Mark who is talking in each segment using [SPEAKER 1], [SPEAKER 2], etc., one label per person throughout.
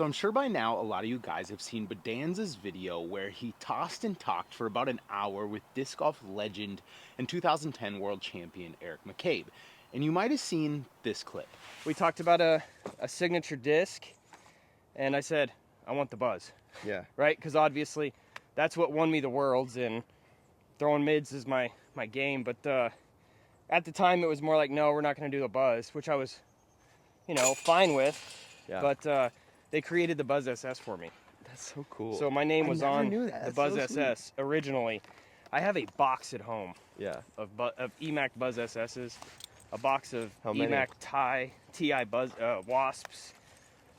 [SPEAKER 1] So I'm sure by now a lot of you guys have seen Bedanza's video where he tossed and talked for about an hour with disc golf legend and 2010 world champion Eric McCabe. And you might have seen this clip.
[SPEAKER 2] We talked about a signature disc, and I said, I want the Buzzz.
[SPEAKER 3] Yeah.
[SPEAKER 2] Right? Because obviously that's what won me the worlds, and throwing mids is my game. But at the time it was more like, no, we're not going to do the Buzzz, which I was, fine with.
[SPEAKER 3] Yeah.
[SPEAKER 2] But they created the Buzzz SS for me.
[SPEAKER 3] That's so cool.
[SPEAKER 2] So my name was on the Buzzz
[SPEAKER 3] so
[SPEAKER 2] SS originally. I have a box at home
[SPEAKER 3] Yeah.
[SPEAKER 2] of EMAC Buzzz SS's, a box of
[SPEAKER 3] How many?
[SPEAKER 2] EMAC TI Buzzz Wasps.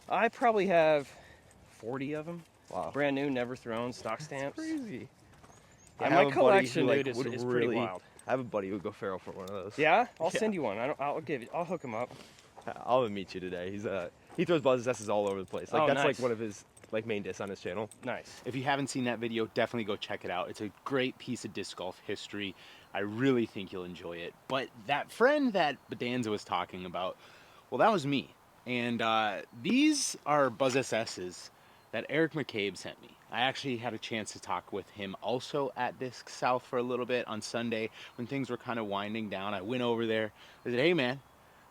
[SPEAKER 2] I probably have 40 of them.
[SPEAKER 3] Wow.
[SPEAKER 2] Brand new, never thrown, stock stamps.
[SPEAKER 3] Crazy.
[SPEAKER 2] Yeah,
[SPEAKER 3] I
[SPEAKER 2] my
[SPEAKER 3] have a buddy
[SPEAKER 2] collection,
[SPEAKER 3] who,
[SPEAKER 2] dude, is pretty
[SPEAKER 3] really,
[SPEAKER 2] wild.
[SPEAKER 3] I have a buddy who would go feral for one of those.
[SPEAKER 2] Yeah? I'll
[SPEAKER 3] Yeah.
[SPEAKER 2] send you one. I'll hook him up.
[SPEAKER 3] I'll meet you today. He throws Buzzz SS's all over the place. Like
[SPEAKER 2] Oh,
[SPEAKER 3] that's
[SPEAKER 2] nice.
[SPEAKER 3] like one of his main discs on his channel.
[SPEAKER 2] Nice.
[SPEAKER 1] If you haven't seen that video, definitely go check it out. It's a great piece of disc golf history. I really think you'll enjoy it. But that friend that Bedanza was talking about, well, that was me. And these are Buzzz SS's that Eric McCabe sent me. I actually had a chance to talk with him also at Disc South for a little bit on Sunday when things were kind of winding down. I went over there. I said, hey man,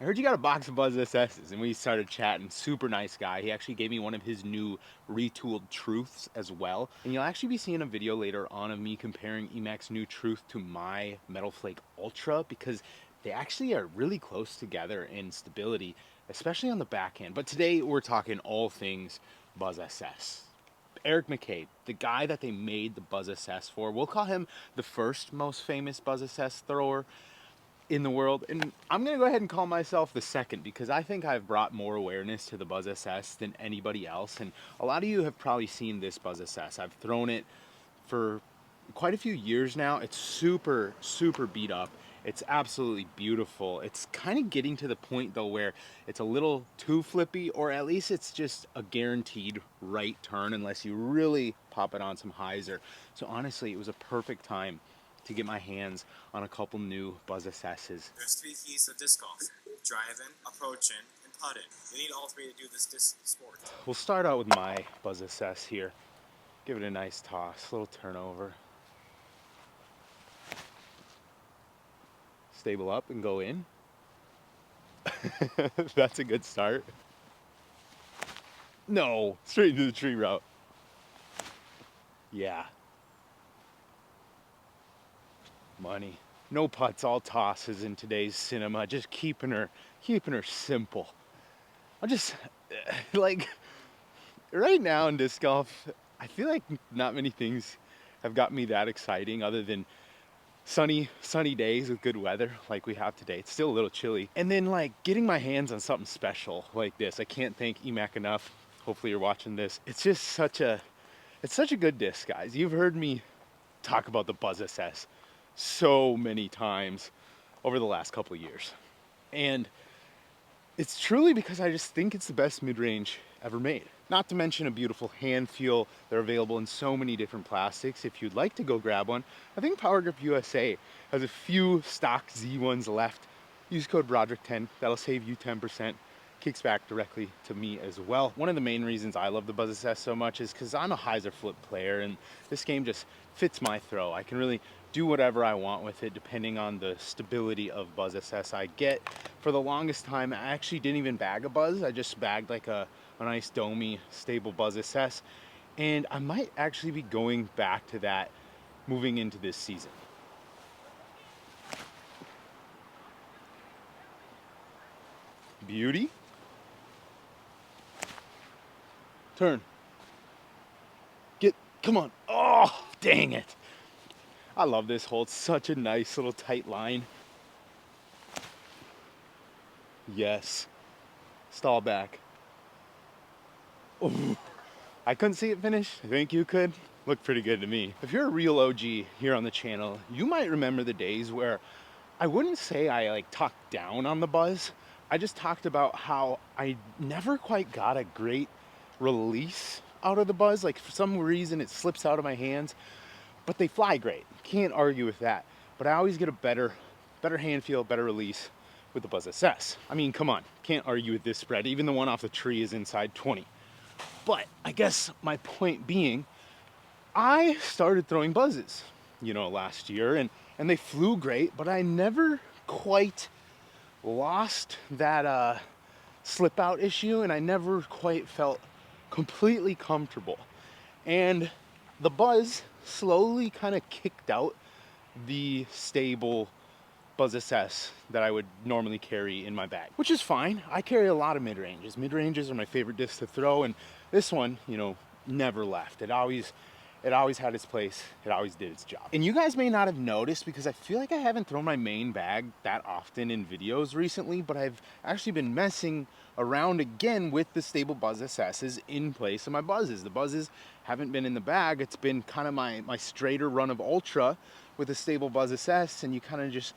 [SPEAKER 1] I heard you got a box of Buzzz SS's, and we started chatting. Super nice guy. He actually gave me one of his new retooled Truths as well. And you'll actually be seeing a video later on of me comparing EMAC's new Truth to my Metal Flake Ultra, because they actually are really close together in stability, especially on the backhand. But today we're talking all things Buzzz SS. Eric McCabe, the guy that they made the Buzzz SS for. We'll call him the first most famous Buzzz SS thrower in the world, and I'm gonna go ahead and call myself the second, because I think I've brought more awareness to the Buzzz SS than anybody else. And a lot of you have probably seen this Buzzz SS. I've thrown it for quite a few years now. It's super beat up. It's absolutely beautiful. It's kind of getting to the point though where it's a little too flippy, or at least it's just a guaranteed right turn unless you really pop it on some hyzer. So honestly, it was a perfect time to get my hands on a couple new Buzzz SS's.
[SPEAKER 4] There's 3 keys to disc golf: driving, approaching, and putting. You need all 3 to do this disc sport.
[SPEAKER 1] We'll start out with my Buzzz SS here. Give it a nice toss, little turnover. Stable up and go in. That's a good start. No, straight into the tree route. Yeah. Money. No putts, all tosses in today's cinema. Just keeping her simple. I'm just like right now in disc golf, I feel like not many things have got me that exciting other than sunny days with good weather like we have today. It's still a little chilly. And then like getting my hands on something special like this. I can't thank EMAC enough. Hopefully you're watching this. It's just such a good disc, guys. You've heard me talk about the Buzzz SS so many times over the last couple of years. And it's truly because I just think it's the best mid-range ever made. Not to mention a beautiful hand feel. They're available in so many different plastics. If you'd like to go grab one, I think Power Grip USA has a few stock Z ones left. Use code Broderick10. That'll save you 10%. Kicks back directly to me as well. One of the main reasons I love the Buzzz SS so much is because I'm a hyzer flip player, and this game just fits my throw. I can really do whatever I want with it depending on the stability of Buzzz SS I get. For the longest time, I actually didn't even bag a Buzzz. I just bagged like a nice domey stable Buzzz SS, and I might actually be going back to that moving into this season. Beauty. Turn. Come on. Oh, dang it. I love this hole. It's such a nice little tight line. Yes. Stall back. Ooh. I couldn't see it finish. I think you could. Looked pretty good to me. If you're a real OG here on the channel, you might remember the days where I wouldn't say I like talked down on the Buzzz. I just talked about how I never quite got a great release out of the Buzzz. Like for some reason it slips out of my hands, but they fly great. Can't argue with that. But I always get a better hand feel, better release with the Buzzz SS. I mean, come on, can't argue with this spread. Even the one off the tree is inside 20. But I guess my point being, I started throwing buzzes, you know, last year, and they flew great, but I never quite lost that slip out issue, and I never quite felt completely comfortable. And the Buzzz slowly kind of kicked out the stable Buzzz SS that I would normally carry in my bag, which is fine. I carry a lot of mid-ranges. Mid-ranges are my favorite disc to throw, and this one, you know, never left. It always had its place. It always did its job. And you guys may not have noticed because I feel like I haven't thrown my main bag that often in videos recently, but I've actually been messing around again with the stable Buzzz SS's in place of my Buzzes. The Buzzes haven't been in the bag. It's been kind of my straighter run of Ultra with a stable Buzzz SS, and you kind of just,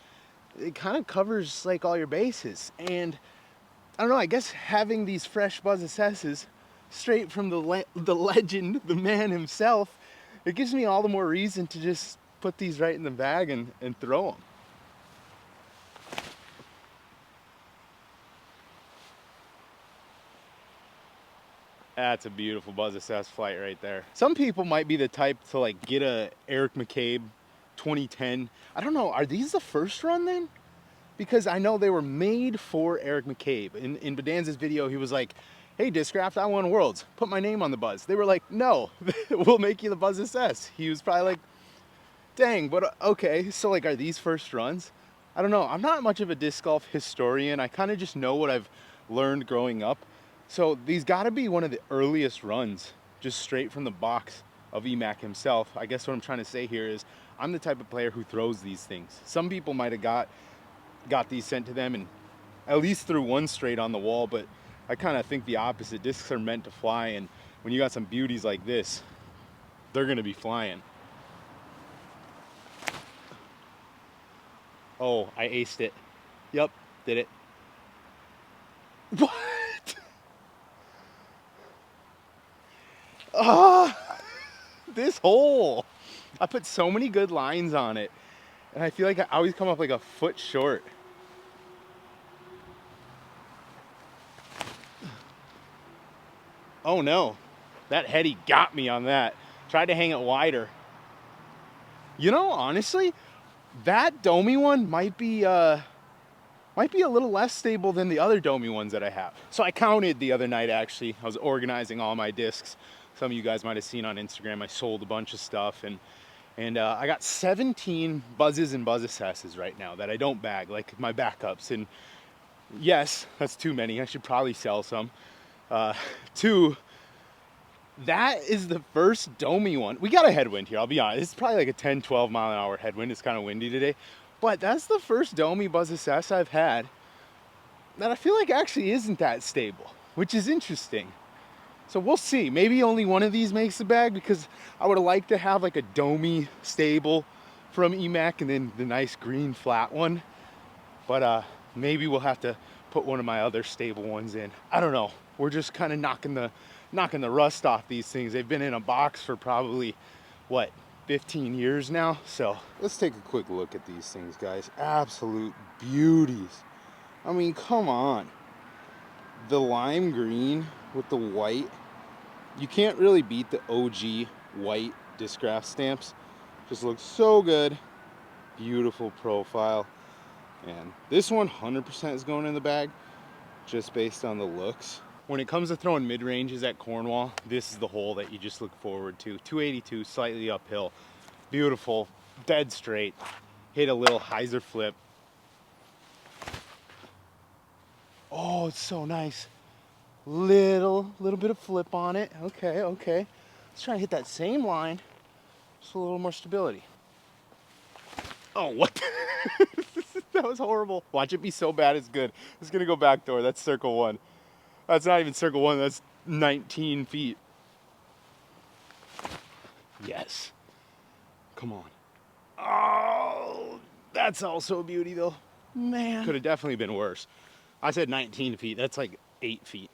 [SPEAKER 1] it kind of covers like all your bases. And I don't know, I guess having these fresh Buzzz SS's straight from the legend, the man himself, it gives me all the more reason to just put these right in the bag and throw them. That's a beautiful Buzzz SS flight right there. Some people might be the type to like get a Eric McCabe 2010. I don't know, are these the first run then? Because I know they were made for Eric McCabe. In Bedanza's video, he was like, hey, Discraft, I won Worlds. Put my name on the Buzzz. They were like, no, we'll make you the Buzzz SS. He was probably like, dang, but okay. So like, are these first runs? I don't know. I'm not much of a disc golf historian. I kind of just know what I've learned growing up. So these gotta be one of the earliest runs, just straight from the box of Emac himself. I guess what I'm trying to say here is I'm the type of player who throws these things. Some people might have got these sent to them and at least threw one straight on the wall, but I kind of think the opposite. Discs are meant to fly, and when you got some beauties like this, they're gonna be flying. Oh, I aced it. Yep, did it. What? Ah, this hole. I put so many good lines on it, and I feel like I always come up like a foot short. Oh no, that heady got me on that. Tried to hang it wider. You know, honestly, that domey one might be a little less stable than the other domey ones that I have. So I counted the other night actually. I was organizing all my discs. Some of you guys might have seen on Instagram, I sold a bunch of stuff, and I got 17 Buzzes and Buzzz SS's right now that I don't bag, like my backups. And yes, that's too many. I should probably sell some. Two, that is the first domey one. We got a headwind here, I'll be honest. It's probably like a 10, 12 mile an hour headwind. It's kind of windy today. But that's the first domey Buzzz SS I've had that I feel like actually isn't that stable, which is interesting. So we'll see. Maybe only one of these makes the bag, because I would have liked to have like a domey stable from Emac and then the nice green flat one. But maybe we'll have to put one of my other stable ones in. I don't know. We're just kind of knocking the rust off these things. They've been in a box for probably, what, 15 years now? So let's take a quick look at these things, guys. Absolute beauties. I mean, come on. The lime green with the white. You can't really beat the OG white Discraft stamps. Just looks so good. Beautiful profile. And this one 100% is going in the bag, just based on the looks. When it comes to throwing mid-ranges at Cornwall, this is the hole that you just look forward to. 282, slightly uphill. Beautiful, dead straight. Hit a little hyzer flip. Oh, it's so nice. Little bit of flip on it. Okay. Let's try to hit that same line. Just a little more stability. Oh, what? That was horrible. Watch it be so bad it's good. It's gonna go back door. That's circle one. That's not even circle one. That's 19 feet. Yes. Come on. Oh, that's also a beauty though. Man. Could have definitely been worse. I said 19 feet. That's like 8 feet.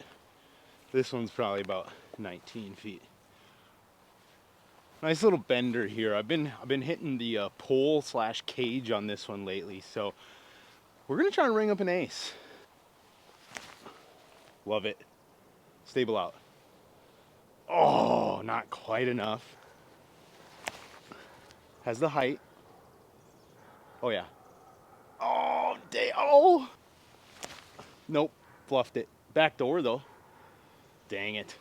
[SPEAKER 1] This one's probably about 19 feet. Nice little bender here. I've been hitting the pole / cage on this one lately, so we're gonna try and ring up an ace. Love it. Stable out. not quite enough. Has the height. Oh yeah. Oh, damn. Oh! Nope, fluffed it. Back door though. Dang it.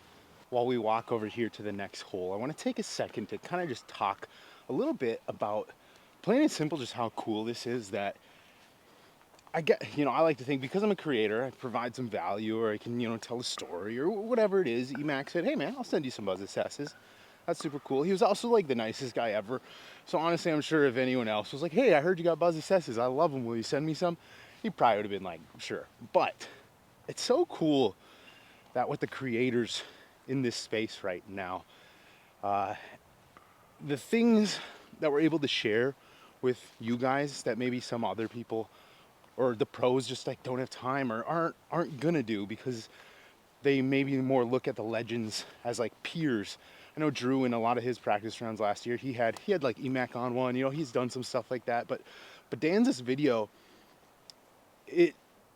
[SPEAKER 1] While we walk over here to the next hole, I want to take a second to kind of just talk a little bit about, plain and simple, just how cool this is. That I get, I like to think because I'm a creator, I provide some value, or I can, tell a story or whatever it is. Emac said, hey man, I'll send you some Buzzz SS's. That's super cool. He was also like the nicest guy ever. So honestly, I'm sure if anyone else was like, hey, I heard you got Buzzz SS's, I love them, will you send me some? He probably would have been like, sure. But it's so cool that with the creators in this space right now, the things that we're able to share with you guys that maybe some other people or the pros just like don't have time or aren't gonna do, because they maybe more look at the legends as like peers. I know Drew, in a lot of his practice rounds last year, he had like Emac on one, he's done some stuff like that. But Dan's video,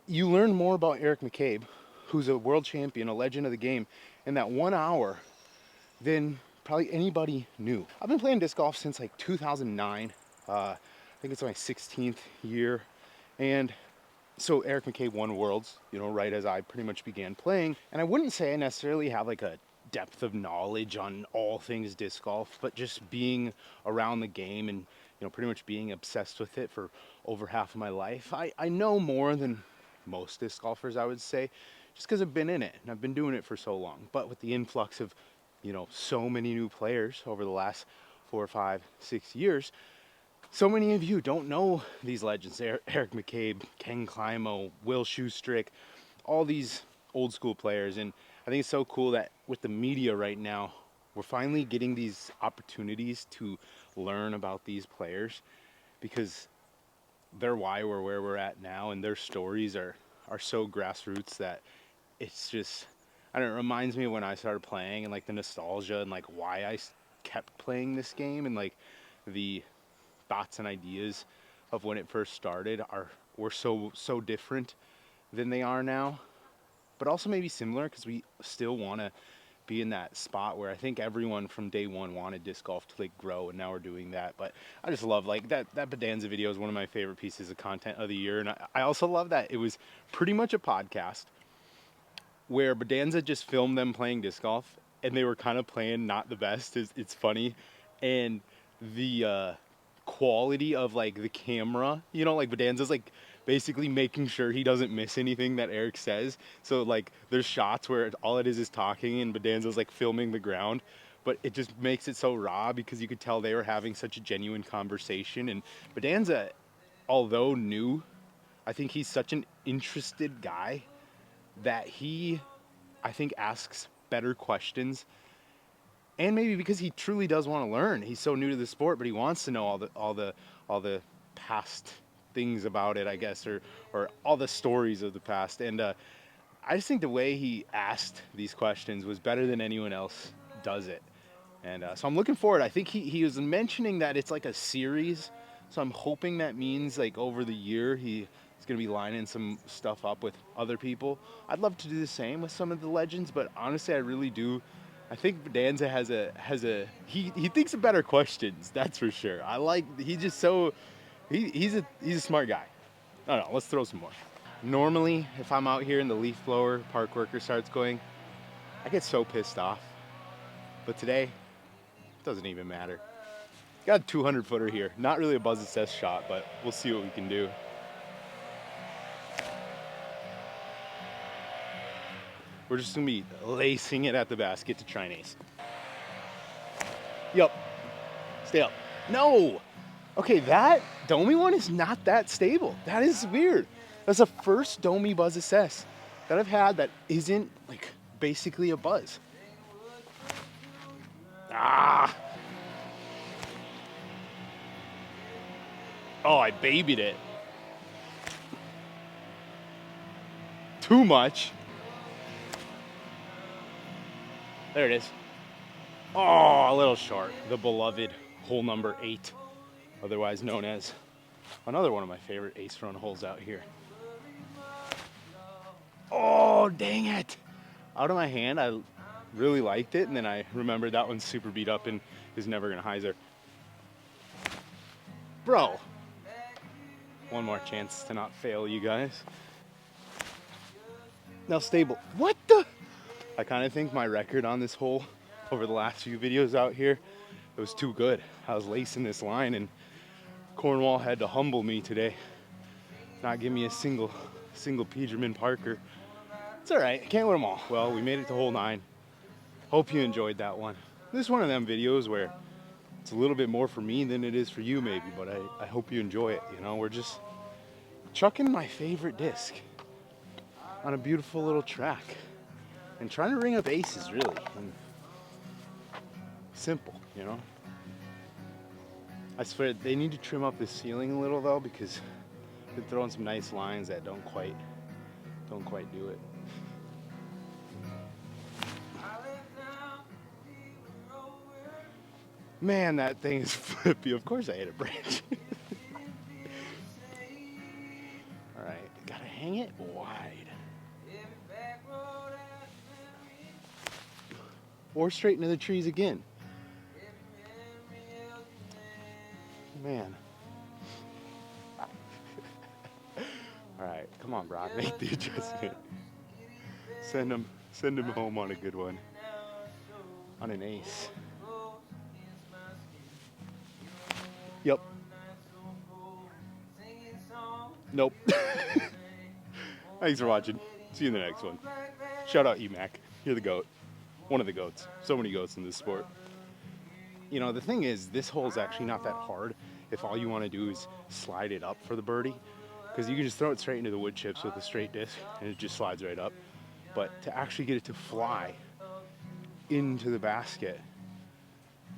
[SPEAKER 1] you learn more about Eric McCabe, who's a world champion, a legend of the game, in that 1 hour than probably anybody knew. I've been playing disc golf since like 2009. I think it's my 16th year. And so Eric McCabe won Worlds, right as I pretty much began playing. And I wouldn't say I necessarily have like a depth of knowledge on all things disc golf, but just being around the game and, pretty much being obsessed with it for over half of my life, I know more than most disc golfers, I would say, just because I've been in it and I've been doing it for so long. But with the influx of, so many new players over the last 4, 5, 6 years, so many of you don't know these legends. Eric McCabe, Ken Climo, Will Shoestrick, all these old school players. And I think it's so cool that with the media right now, we're finally getting these opportunities to learn about these players, because they're why we're where we're at now, and their stories are so grassroots that it's just, I don't know, it reminds me of when I started playing and like the nostalgia and like why I kept playing this game, and like the thoughts and ideas of when it first started were so different than they are now, but also maybe similar, because we still want to be in that spot where I think everyone from day one wanted disc golf to like grow, and now we're doing that. But I just love like that Bonanza video is one of my favorite pieces of content of the year. And I also love that it was pretty much a podcast where Bonanza just filmed them playing disc golf, and they were kind of playing not the best. It's funny. And the quality of like the camera, like Bonanza's like basically making sure he doesn't miss anything that Eric says. So like there's shots where all it is talking and Bonanza's like filming the ground, but it just makes it so raw because you could tell they were having such a genuine conversation. And Bonanza, although new, I think he's such an interested guy that he, I think, asks better questions. And maybe because he truly does want to learn. He's so new to the sport, but he wants to know all the past things about it, I guess, or all the stories of the past. And I just think the way he asked these questions was better than anyone else does it. And so I'm looking forward. I think he was mentioning that it's like a series. So I'm hoping that means like over the year he's going to be lining some stuff up with other people. I'd love to do the same with some of the legends, but honestly, I really do. I think Danza has a he thinks of better questions, that's for sure. He's just so he's a smart guy. I don't know, let's throw some more. Normally, if I'm out here and the leaf blower park worker starts going, I get so pissed off. But today, it doesn't even matter. Got a 200 footer here. Not really a Buzzz SS shot, but we'll see what we can do. We're just gonna be lacing it at the basket to try and ace. Yup. Stay up. No! Okay, that Domi one is not that stable. That is weird. That's the first Domi Buzzz SS that I've had that isn't like basically a Buzzz. Ah! Oh, I babied it. Too much. There it is. Oh, a little short. The beloved hole number 8, otherwise known as another one of my favorite ace run holes out here. Oh, dang it. Out of my hand, really liked it, and then I remembered that one's super beat up and is never gonna hyzer. Bro, one more chance to not fail, you guys. Now stable. What the? I kind of think my record on this hole over the last few videos out here, it was too good. I was lacing this line and Cornwall had to humble me today. Not give me a single Peterman Parker. It's all right, can't win them all. Well, we made it to hole 9. Hope you enjoyed that one. This is one of them videos where it's a little bit more for me than it is for you maybe, but I hope you enjoy it. You know, we're just chucking my favorite disc on a beautiful little track and trying to ring up aces, really. And simple, you know. I swear they need to trim up the ceiling a little though, because they're throwing some nice lines that don't quite do it. Man, that thing is flippy. Of course I hit a branch. All right, gotta hang it wide. Or straight into the trees again. Man. All right, come on, Brock, make the adjustment. Send him home on a good one. On an ace. Yep. Nope. Thanks for watching. See you in the next one. Shout out Mac. You're the GOAT. One of the GOATs. So many GOATs in this sport. You know, the thing is, this hole is actually not that hard if all you want to do is slide it up for the birdie. Because you can just throw it straight into the wood chips with a straight disc and it just slides right up. But to actually get it to fly into the basket,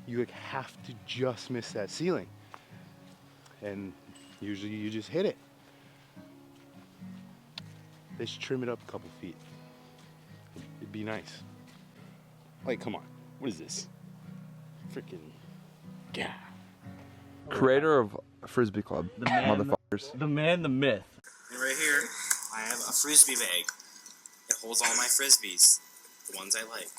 [SPEAKER 1] you have to just miss that ceiling. And usually you just hit it. They should trim it up a couple feet. It'd be nice. Like, come on. What is this? Freaking, yeah.
[SPEAKER 3] Creator of Frisbee Club,
[SPEAKER 5] The man,
[SPEAKER 3] motherfuckers.
[SPEAKER 5] the man, the myth.
[SPEAKER 4] And right here, I have a frisbee bag. It holds all my frisbees, the ones I like.